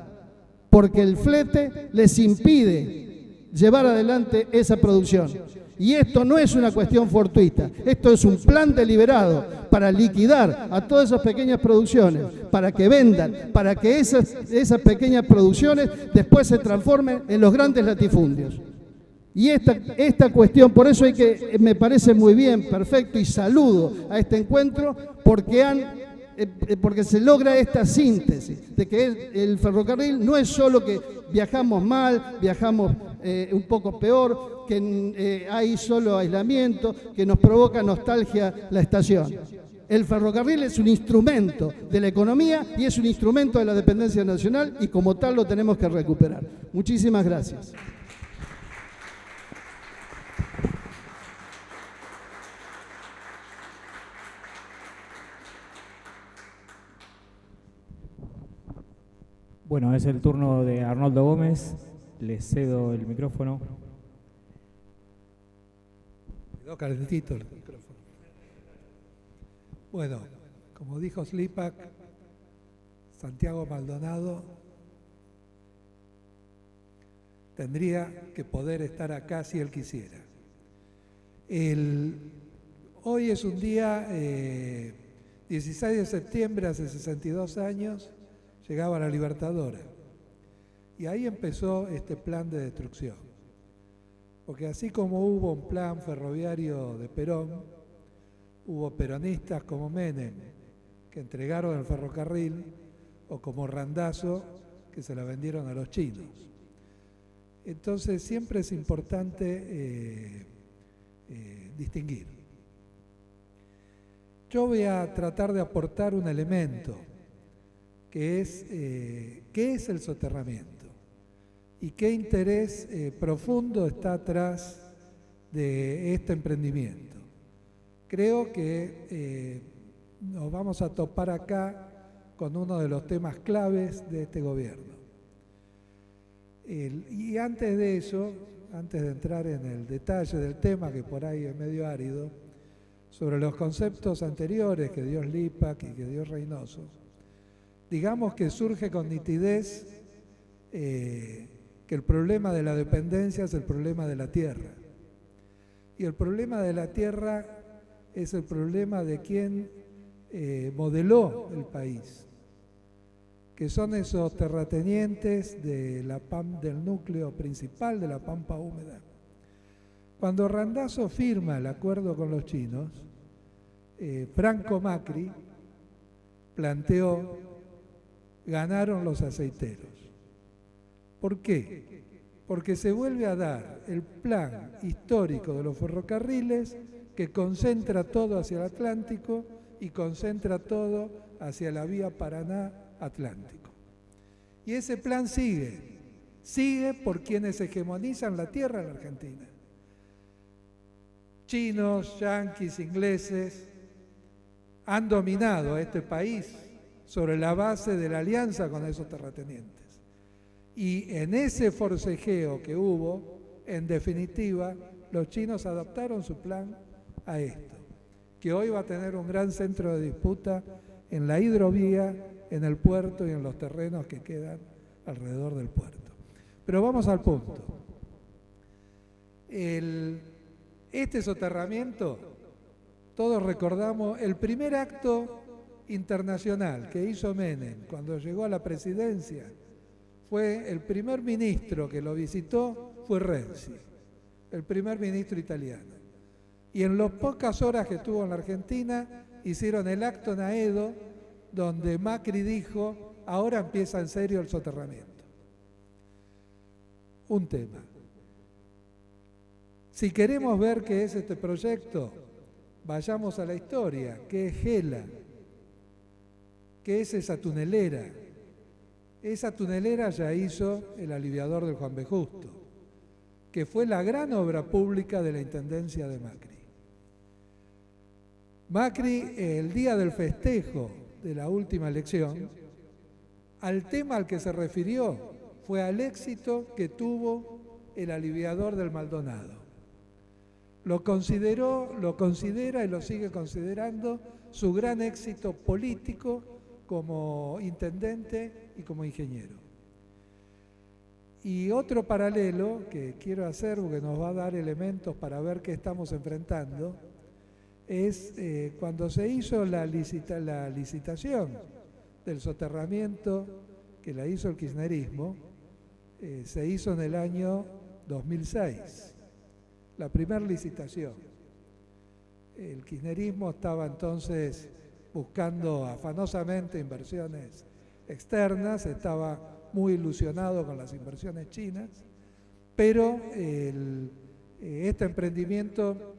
porque el flete les impide llevar adelante esa producción. Y esto no es una cuestión fortuita, esto es un plan deliberado para liquidar a todas esas pequeñas producciones, para que vendan, para que esas pequeñas producciones después se transformen en los grandes latifundios. Y esta cuestión, por eso me parece muy bien, perfecto, y saludo a este encuentro, porque se logra esta síntesis de que el ferrocarril no es solo que viajamos mal, viajamos un poco peor, que hay solo aislamiento, que nos provoca nostalgia la estación. El ferrocarril es un instrumento de la economía y es un instrumento de la dependencia nacional y como tal lo tenemos que recuperar. Muchísimas gracias. Bueno, es el turno de Arnoldo Gómez. Le cedo el micrófono. Quedó calentito el micrófono. Bueno, como dijo Slipak, Santiago Maldonado tendría que poder estar acá si él quisiera. Hoy es un día, 16 de septiembre, hace 62 años, llegaba la Libertadora. Y ahí empezó este plan de destrucción. Porque así como hubo un plan ferroviario de Perón, hubo peronistas como Menem, que entregaron el ferrocarril, o como Randazzo, que se la vendieron a los chinos. Entonces siempre es importante distinguir. Yo voy a tratar de aportar un elemento, que es ¿qué es el soterramiento? ¿Y qué interés profundo está atrás de este emprendimiento? Creo que nos vamos a topar acá con uno de los temas claves de este gobierno. Y antes de eso, antes de entrar en el detalle del tema, que por ahí es medio árido, sobre los conceptos anteriores que dio Slipak y que dio Reynoso, digamos que surge con nitidez que el problema de la dependencia es el problema de la tierra. Y el problema de la tierra es el problema de quien modeló el país, que son esos terratenientes de del núcleo principal de la Pampa Húmeda. Cuando Randazzo firma el acuerdo con los chinos, Franco Macri planteó: ganaron los aceiteros. ¿Por qué? Porque se vuelve a dar el plan histórico de los ferrocarriles que concentra todo hacia el Atlántico y concentra todo hacia la vía Paraná-Atlántico. Y ese plan sigue por quienes hegemonizan la tierra en la Argentina. Chinos, yanquis, ingleses han dominado a este país sobre la base de la alianza con esos terratenientes. Y en ese forcejeo que hubo, en definitiva, los chinos adaptaron su plan a esto, que hoy va a tener un gran centro de disputa en la hidrovía, en el puerto y en los terrenos que quedan alrededor del puerto. Pero vamos al punto. Este soterramiento, todos recordamos el primer acto internacional que hizo Menem cuando llegó a la presidencia. Fue el primer ministro que lo visitó, fue Renzi, el primer ministro italiano. Y en las pocas horas que estuvo en la Argentina, hicieron el acto en Aedo, donde Macri dijo: ahora empieza en serio el soterramiento. Un tema. Si queremos ver qué es este proyecto, vayamos a la historia. ¿Qué es Gela? ¿Qué es esa tunelera? Esa tunelera ya hizo el aliviador del Juan B. Justo, que fue la gran obra pública de la intendencia de Macri. Macri, el día del festejo de la última elección, al tema al que se refirió fue al éxito que tuvo el aliviador del Maldonado. Lo considera y lo sigue considerando su gran éxito político como intendente y como ingeniero. Y otro paralelo que quiero hacer, porque nos va a dar elementos para ver qué estamos enfrentando, es cuando se hizo la licitación del soterramiento, que la hizo el kirchnerismo, se hizo en el año 2006, la primera licitación. El kirchnerismo estaba entonces buscando afanosamente inversiones externas, estaba muy ilusionado con las inversiones chinas, pero este emprendimiento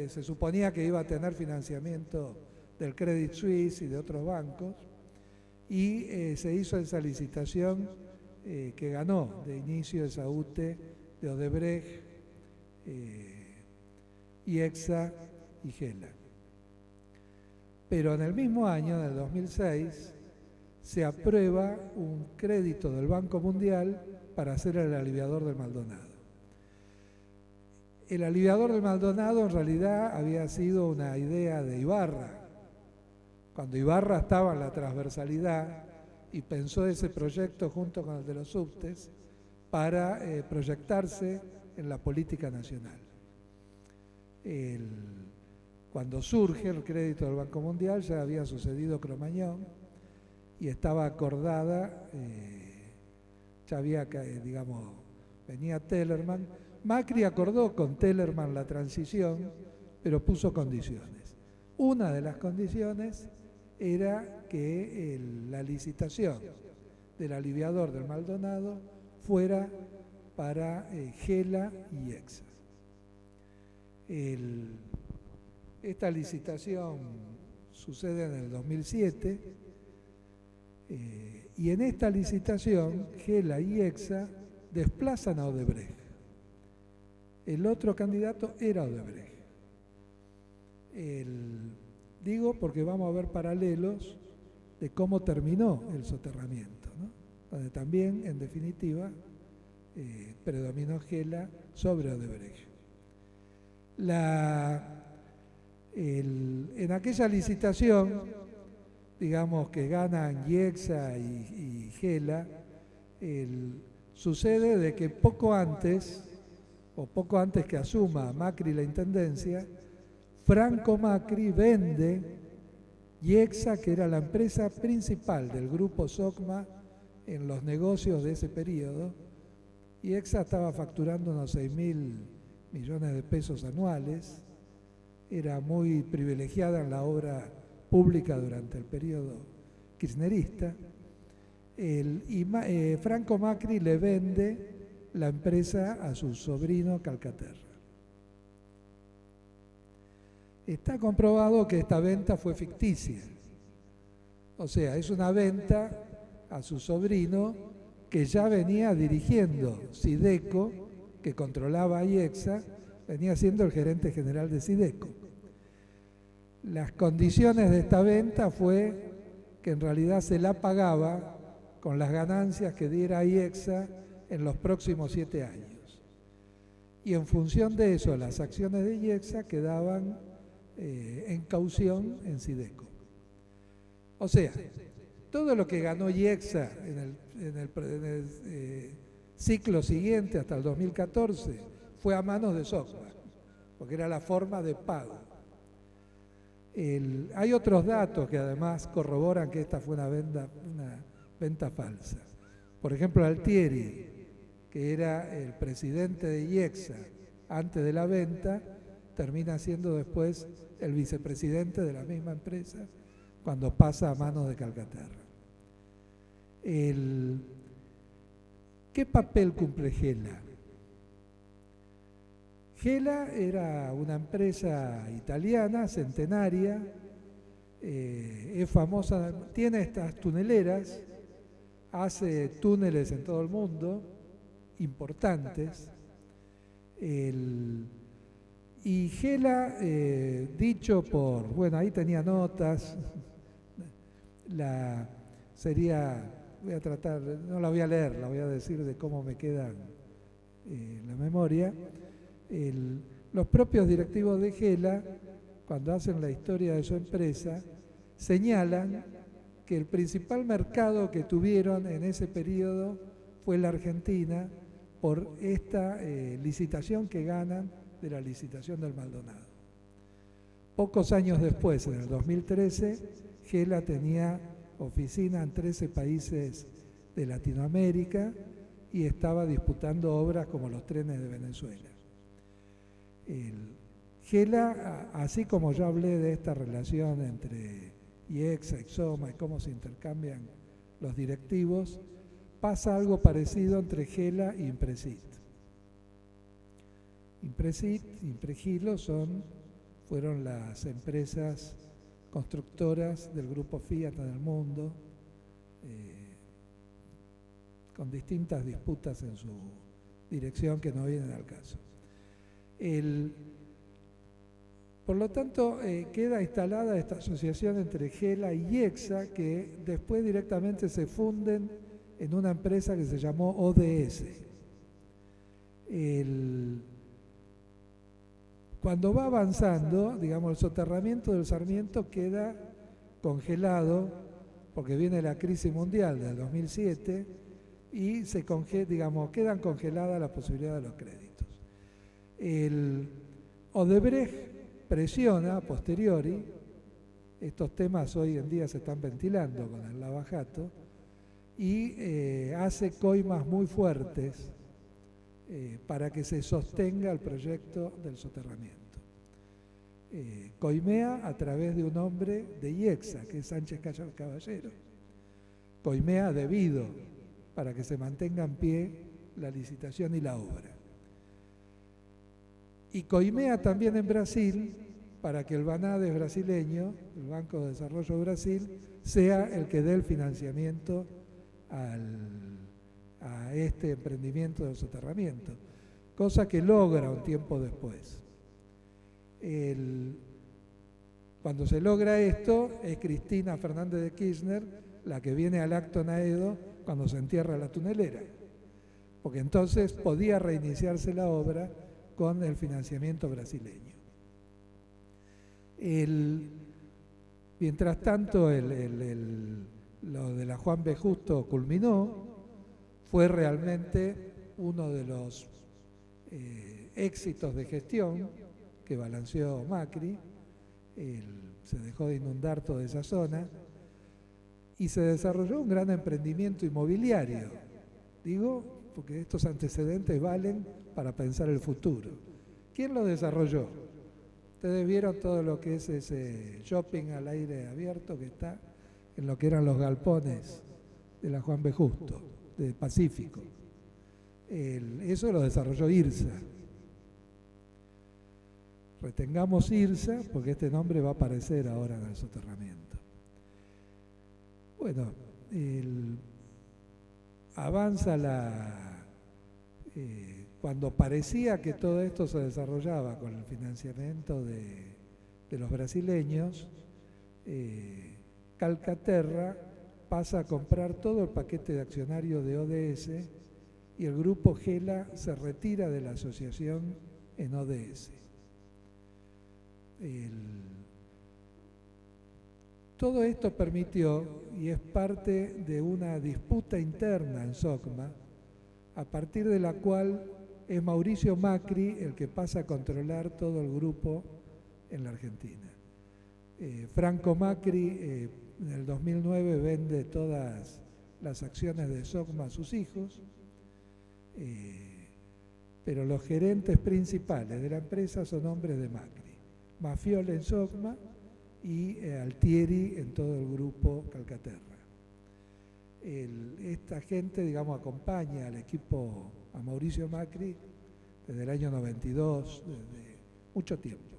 se suponía que iba a tener financiamiento del Credit Suisse y de otros bancos, y se hizo esa licitación que ganó de inicio esa UTE de Odebrecht, IEXA y GELA. Pero en el mismo año, en el 2006, se aprueba un crédito del Banco Mundial para hacer el aliviador del Maldonado. El aliviador del Maldonado en realidad había sido una idea de Ibarra. Cuando Ibarra estaba en la transversalidad y pensó ese proyecto junto con el de los subtes para proyectarse en la política nacional. Cuando surge el crédito del Banco Mundial ya había sucedido Cromañón y estaba acordada, ya había, digamos, venía Tellerman. Macri acordó con Tellerman la transición, pero puso condiciones. Una de las condiciones era que la licitación del aliviador del Maldonado fuera para GELA y IEXA. Esta licitación sucede en el 2007 y en esta licitación GELA y IEXA desplazan a Odebrecht. El otro candidato era Odebrecht. Digo porque vamos a ver paralelos de cómo terminó el soterramiento, ¿no? Donde también, en definitiva, predominó GELA sobre Odebrecht. En aquella licitación, digamos que ganan IEXA y GELA, sucede de que poco antes que asuma Macri la intendencia, Franco Macri vende IEXA, que era la empresa principal del grupo SOCMA en los negocios de ese periodo. IEXA estaba facturando unos 6.000 millones de pesos anuales, era muy privilegiada en la obra pública durante el periodo kirchnerista. Franco Macri le vende la empresa a su sobrino Calcaterra. Está comprobado que esta venta fue ficticia. O sea, es una venta a su sobrino que ya venía dirigiendo Sideco, que controlaba a IEXA, venía siendo el gerente general de Sideco. Las condiciones de esta venta fue que en realidad se la pagaba con las ganancias que diera IEXA en los próximos 7 años. Y en función de eso, las acciones de IEXA quedaban en caución en Sideco. O sea, todo lo que ganó IEXA en el ciclo siguiente, hasta el 2014, fue a manos de SOCMA, porque era la forma de pago. Hay otros datos que además corroboran que esta fue una venta falsa. Por ejemplo, Altieri, que era el presidente de IEXA antes de la venta, termina siendo después el vicepresidente de la misma empresa cuando pasa a manos de Calcaterra. ¿Qué papel cumple GELA? GELA era una empresa italiana, centenaria, es famosa, tiene estas tuneleras, hace túneles en todo el mundo, importantes. Y GELA, dicho por, bueno, ahí tenía notas, voy a tratar, no la voy a leer, la voy a decir de cómo me queda la memoria. Los propios directivos de GELA, cuando hacen la historia de su empresa, señalan que el principal mercado que tuvieron en ese periodo fue la Argentina por esta licitación que ganan de la licitación del Maldonado. Pocos años después, en el 2013, GELA tenía oficina en 13 países de Latinoamérica y estaba disputando obras como los trenes de Venezuela. GELA, así como yo hablé de esta relación entre IEXA, Exoma y cómo se intercambian los directivos, pasa algo parecido entre GELA y Impresit. Impresit, Impregilo fueron las empresas constructoras del grupo Fiat en el mundo, con distintas disputas en su dirección que no vienen al caso. Por lo tanto, queda instalada esta asociación entre Gela y IEXA, que después directamente se funden en una empresa que se llamó ODS. Cuando va avanzando, digamos, el soterramiento del Sarmiento queda congelado, porque viene la crisis mundial del 2007, y quedan congeladas las posibilidades de los créditos. Odebrecht presiona a posteriori, estos temas hoy en día se están ventilando con el lavajato, y hace coimas muy fuertes para que se sostenga el proyecto del soterramiento. Coimea a través de un hombre de IEXA, que es Sánchez Caballero. Coimea debido para que se mantenga en pie la licitación y la obra. Y coimea también en Brasil para que el BANADES brasileño, el Banco de Desarrollo de Brasil, sea el que dé el financiamiento a este emprendimiento del soterramiento, cosa que logra un tiempo después. Cuando se logra esto, es Cristina Fernández de Kirchner la que viene al acto en Aedo cuando se entierra la tunelera, porque entonces podía reiniciarse la obra con el financiamiento brasileño. Mientras tanto, lo de la Juan B. Justo culminó, fue realmente uno de los éxitos de gestión que balanceó Macri. Se dejó de inundar toda esa zona y se desarrolló un gran emprendimiento inmobiliario. Digo, porque estos antecedentes valen para pensar el futuro. ¿Quién lo desarrolló? Ustedes vieron todo lo que es ese shopping al aire abierto que está en lo que eran los galpones de la Juan B. Justo, de Pacífico. Eso lo desarrolló IRSA. Retengamos IRSA porque este nombre va a aparecer ahora en el soterramiento. Bueno, avanza cuando parecía que todo esto se desarrollaba con el financiamiento de los brasileños, Calcaterra pasa a comprar todo el paquete de accionarios de ODS y el grupo Gela se retira de la asociación en ODS. Todo esto permitió, y es parte de una disputa interna en SOCMA, a partir de la cual es Mauricio Macri el que pasa a controlar todo el grupo en la Argentina. Franco Macri en el 2009 vende todas las acciones de SOCMA a sus hijos, pero los gerentes principales de la empresa son hombres de Macri. Mafioli en SOCMA y Altieri en todo el grupo Calcaterra. Esta gente, digamos, acompaña al equipo, a Mauricio Macri, desde el año 92, desde mucho tiempo.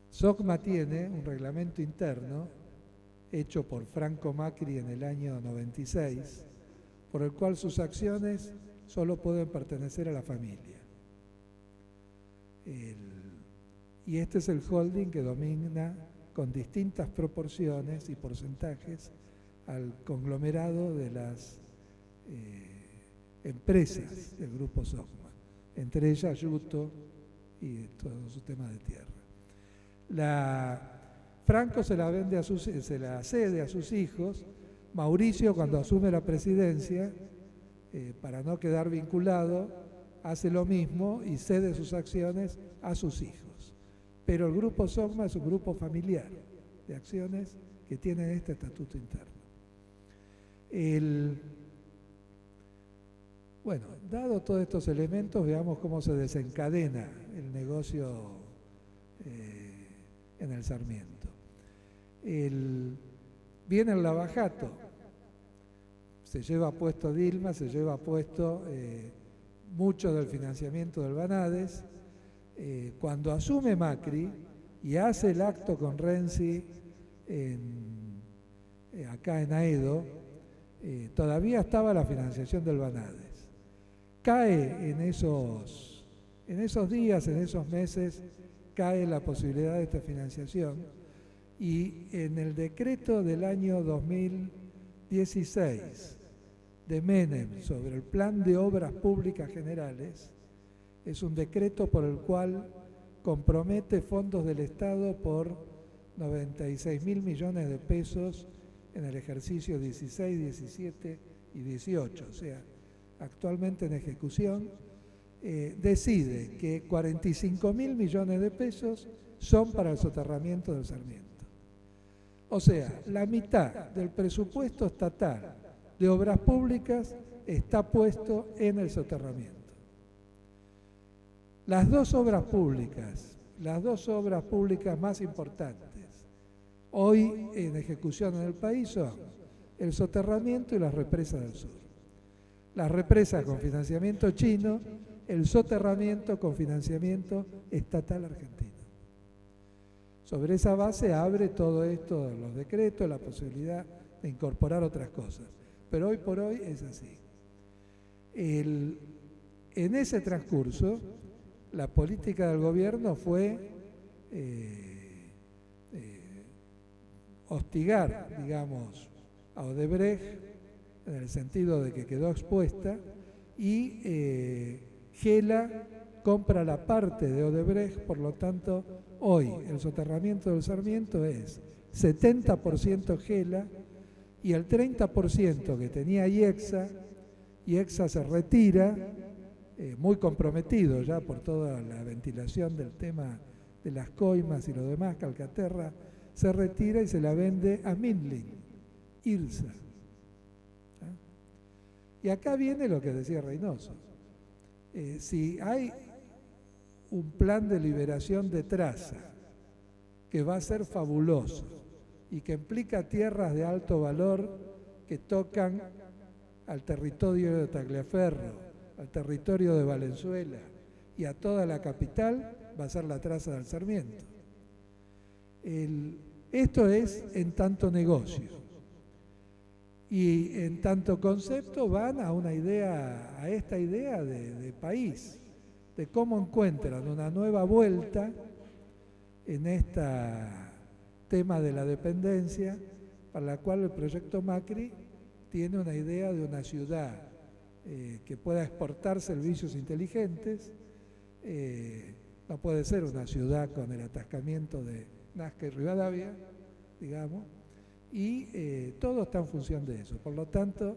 SOCMA tiene un reglamento interno hecho por Franco Macri en el año 96, por el cual sus acciones solo pueden pertenecer a la familia. Y este es el holding que domina con distintas proporciones y porcentajes al conglomerado de las empresas del grupo SOCMA, entre ellas Yuto y todo su tema de tierra. Franco se la cede a sus hijos. Mauricio, cuando asume la presidencia, para no quedar vinculado, hace lo mismo y cede sus acciones a sus hijos. Pero el grupo SOCMA es un grupo familiar de acciones que tienen este estatuto interno. Bueno, dado todos estos elementos, veamos cómo se desencadena el negocio en el Sarmiento. Viene el lavajato, se lleva puesto Dilma, se lleva puesto mucho del financiamiento del Vanades. Cuando asume Macri y hace el acto con Renzi acá en Aedo, todavía estaba la financiación del Vanades. Cae en esos días, en esos meses, cae la posibilidad de esta financiación, y en el decreto del año 2016 de Menem sobre el Plan de Obras Públicas Generales, es un decreto por el cual compromete fondos del Estado por 96.000 millones de pesos en el ejercicio 16, 17 y 18, o sea, actualmente en ejecución. Decide que 45.000 millones de pesos son para el soterramiento del Sarmiento. O sea, la mitad del presupuesto estatal de obras públicas está puesto en el soterramiento. Las dos obras públicas más importantes hoy en ejecución en el país son el soterramiento y las represas del sur. Las represas con financiamiento chino, el soterramiento con financiamiento estatal argentino. Sobre esa base abre todo esto, los decretos, la posibilidad de incorporar otras cosas. Pero hoy por hoy es así. En ese transcurso, la política del gobierno fue hostigar, digamos, a Odebrecht, en el sentido de que quedó expuesta, y Gela compra la parte de Odebrecht. Por lo tanto, hoy el soterramiento del Sarmiento es 70% Gela, y el 30% que tenía IEXA se retira, muy comprometido ya por toda la ventilación del tema de las coimas y lo demás, Calcaterra se retira y se la vende a Mindling, IRSA. Y acá viene lo que decía Reynoso. Si hay un plan de liberación de traza que va a ser fabuloso y que implica tierras de alto valor que tocan al territorio de Tagliaferro, al territorio de Valenzuela y a toda la capital, va a ser la traza del Sarmiento. Esto es en tanto negocio. Y en tanto concepto van a esta idea de país, de cómo encuentran una nueva vuelta en este tema de la dependencia, para la cual el proyecto Macri tiene una idea de una ciudad que pueda exportar servicios inteligentes. No puede ser una ciudad con el atascamiento de Nazca y Rivadavia, digamos, y todo está en función de eso. Por lo tanto,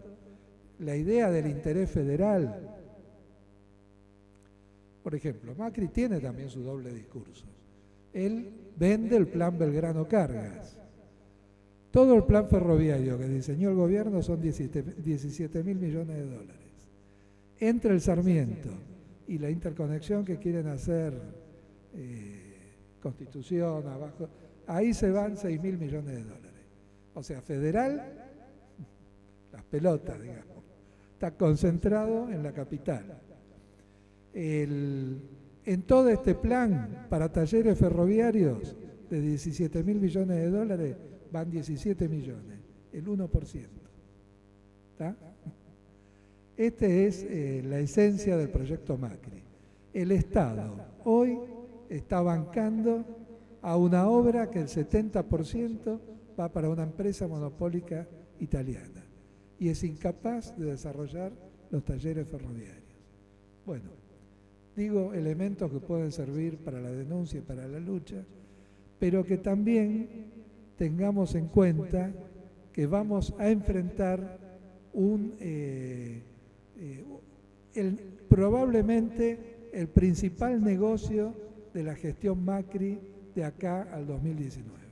la idea del interés federal, por ejemplo, Macri tiene también su doble discurso. Él vende el plan Belgrano Cargas. Todo el plan ferroviario que diseñó el gobierno son 17.000 millones de dólares. Entre el Sarmiento y la interconexión que quieren hacer, Constitución, abajo, ahí se van 6.000 millones de dólares. O sea, federal, las pelotas, digamos, está concentrado en la capital. En todo este plan para talleres ferroviarios de 17.000 millones de dólares van 17 millones, el 1%. ¿Está? Esta es la esencia del proyecto Macri. El Estado hoy está bancando a una obra que el 70% va para una empresa monopólica italiana y es incapaz de desarrollar los talleres ferroviarios. Bueno, digo elementos que pueden servir para la denuncia y para la lucha, pero que también tengamos en cuenta que vamos a enfrentar probablemente el principal negocio de la gestión Macri de acá al 2019.